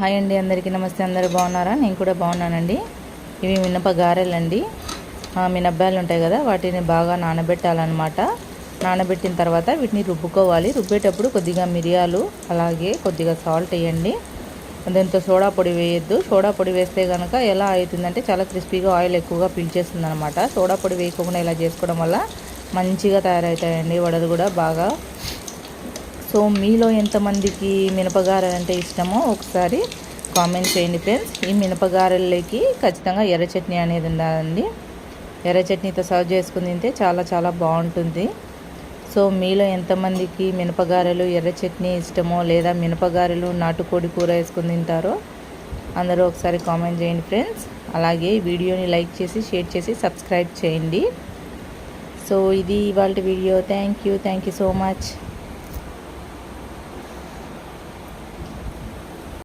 Hi అండి, అందరికీ నమస్తే. అందరూ బాగున్నారా? నేను కూడా బాగున్నానండి. ఇవి మినప గారెలండి. మినప్పాయలు ఉంటాయి కదా, వాటిని బాగా నానబెట్టాలన్నమాట. నానబెట్టిన తర్వాత వీటిని రుబ్బుకోవాలి. రుబ్బేటప్పుడు కొద్దిగా మిరియాలు, అలాగే కొద్దిగా సాల్ట్ వేయండి. దాంతో సోడా పొడి వేయద్దు. సోడా పొడి వేస్తే కనుక ఎలా అవుతుందంటే చాలా క్రిస్పీగా ఆయిల్ ఎక్కువగా పీల్చేస్తుంది అనమాట. సోడా పొడి వేయకుండా ఇలా చేసుకోవడం వల్ల మంచిగా తయారవుతాయండి వడలు కూడా బాగా. సో మీలో ఎంతమందికి మినపగారెలు అంటే ఇష్టమో ఒకసారి కామెంట్ చేయండి ఫ్రెండ్స్. ఈ మినపగారెల్లోకి ఖచ్చితంగా ఎర్ర చట్నీ అనేది ఉండాలండి. ఎర్ర చట్నీతో సర్వ్ చేసుకుని తింటే చాలా చాలా బాగుంటుంది. సో మీలో ఎంతమందికి మినపగారెలు ఎర్ర చట్నీ ఇష్టమో, లేదా మినపగారెలు నాటుకోడి కూర వేసుకుని తింటారో అందరూ ఒకసారి కామెంట్ చేయండి ఫ్రెండ్స్. అలాగే వీడియోని లైక్ చేసి, షేర్ చేసి, సబ్స్క్రైబ్ చేయండి. సో ఇది ఇవాళ video. Thank you so much.